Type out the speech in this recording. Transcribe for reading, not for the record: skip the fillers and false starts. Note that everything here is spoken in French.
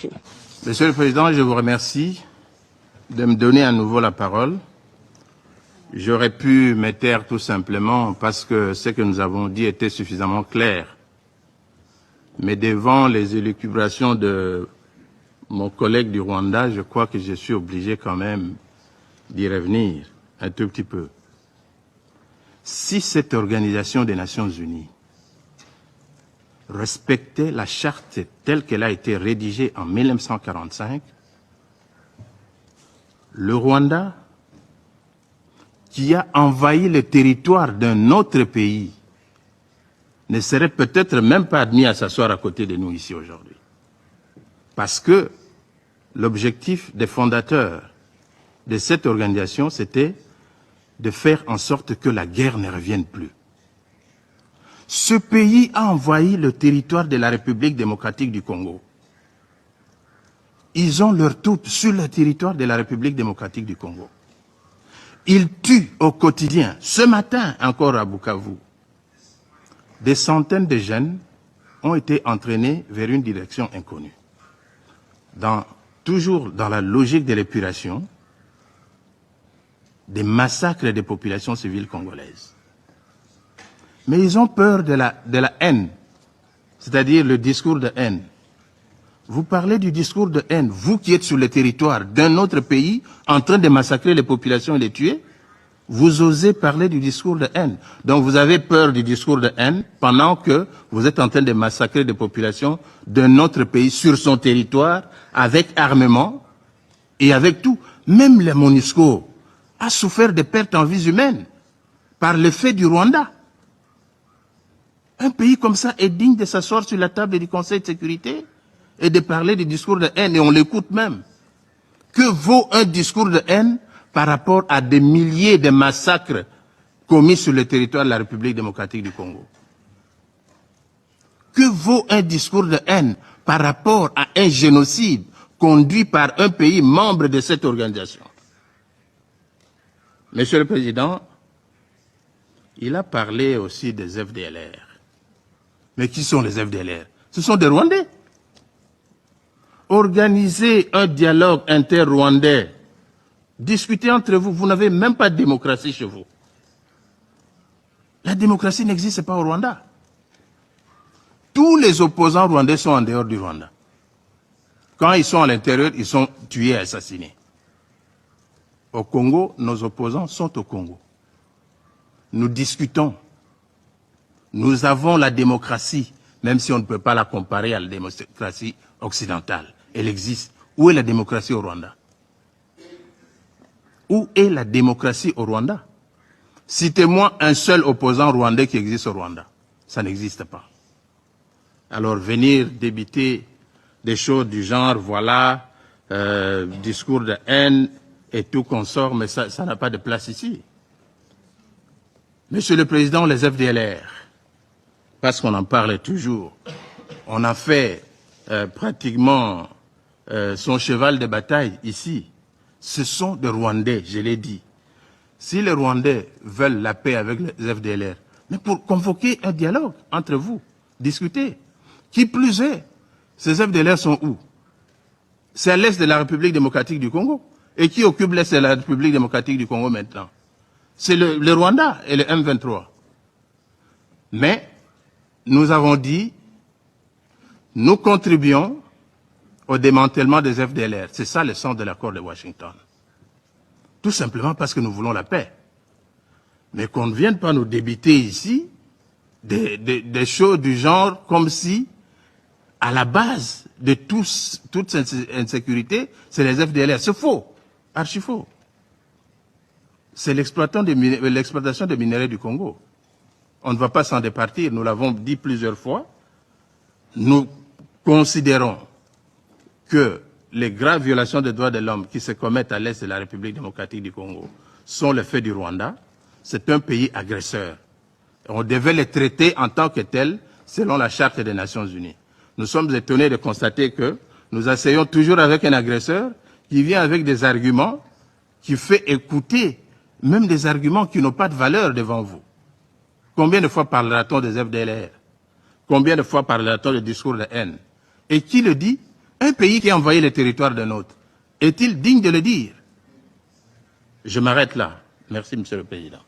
s'exprime. Monsieur le Président, je vous remercie de me donner à nouveau la parole. J'aurais pu me taire tout simplement parce que ce que nous avons dit était suffisamment clair. Mais devant les élucubrations de mon collègue du Rwanda, je crois que je suis obligé quand même d'y revenir un tout petit peu. Si cette organisation des Nations Unies respectait la charte telle qu'elle a été rédigée en 1945, le Rwanda, qui a envahi le territoire d'un autre pays, ne serait peut-être même pas admis à s'asseoir à côté de nous ici aujourd'hui. Parce que l'objectif des fondateurs de cette organisation, c'était de faire en sorte que la guerre ne revienne plus. Ce pays a envahi le territoire de la République démocratique du Congo. Ils ont leurs troupes sur le territoire de la République démocratique du Congo. Ils tuent au quotidien, ce matin encore à Bukavu. Des centaines de jeunes ont été entraînés vers une direction inconnue. Toujours dans la logique de l'épuration, des massacres des populations civiles congolaises. Mais ils ont peur de la haine, c'est-à-dire le discours de haine. Vous parlez du discours de haine, vous qui êtes sur le territoire d'un autre pays en train de massacrer les populations et les tuer, vous osez parler du discours de haine. Donc vous avez peur du discours de haine pendant que vous êtes en train de massacrer des populations d'un autre pays sur son territoire avec armement et avec tout. Même le MONUSCO a souffert de pertes en vies humaines par le fait du Rwanda. Un pays comme ça est digne de s'asseoir sur la table du Conseil de sécurité et de parler du discours de haine, et on l'écoute même. Que vaut un discours de haine par rapport à des milliers de massacres commis sur le territoire de la République démocratique du Congo? Que vaut un discours de haine par rapport à un génocide conduit par un pays membre de cette organisation? Monsieur le Président, il a parlé aussi des FDLR. Mais qui sont les FDLR? Ce sont des Rwandais. Organisez un dialogue inter-rwandais. Discutez entre vous. Vous n'avez même pas de démocratie chez vous. La démocratie n'existe pas au Rwanda. Tous les opposants rwandais sont en dehors du Rwanda. Quand ils sont à l'intérieur, ils sont tués et assassinés. Au Congo, nos opposants sont au Congo. Nous discutons. Nous avons la démocratie, même si on ne peut pas la comparer à la démocratie occidentale. Elle existe. Où est la démocratie au Rwanda? Où est la démocratie au Rwanda? Citez-moi un seul opposant rwandais qui existe au Rwanda. Ça n'existe pas. Alors venir débiter des choses du genre, voilà, discours de haine et tout consort, mais ça n'a pas de place ici. Monsieur le Président, les FDLR, parce qu'on en parle toujours, on a fait pratiquement son cheval de bataille ici. Ce sont des Rwandais, je l'ai dit. Si les Rwandais veulent la paix avec les FDLR, mais pour convoquer un dialogue entre vous, discuter. Qui plus est, ces FDLR sont où? C'est à l'est de la République démocratique du Congo. Et qui occupe l'est de la République démocratique du Congo maintenant? C'est le Rwanda et le M23. Mais nous avons dit, nous contribuons au démantèlement des FDLR. C'est ça le sens de l'accord de Washington. Tout simplement parce que nous voulons la paix. Mais qu'on ne vienne pas nous débiter ici des choses du genre comme si, à la base de toute cette insécurité, c'est les FDLR. C'est faux, archi faux. C'est l'exploitation des minerais du Congo. On ne va pas s'en départir, nous l'avons dit plusieurs fois. Nous considérons que les graves violations des droits de l'homme qui se commettent à l'est de la République démocratique du Congo sont le fait du Rwanda. C'est un pays agresseur. On devait les traiter en tant que tels selon la Charte des Nations Unies. Nous sommes étonnés de constater que nous essayons toujours avec un agresseur qui vient avec des arguments, qui fait écouter même des arguments qui n'ont pas de valeur devant vous. Combien de fois parlera-t-on des FDLR? Combien de fois parlera-t-on du discours de haine? Et qui le dit? Un pays qui a envahi le territoire d'un autre, est-il digne de le dire? Je m'arrête là. Merci, Monsieur le Président.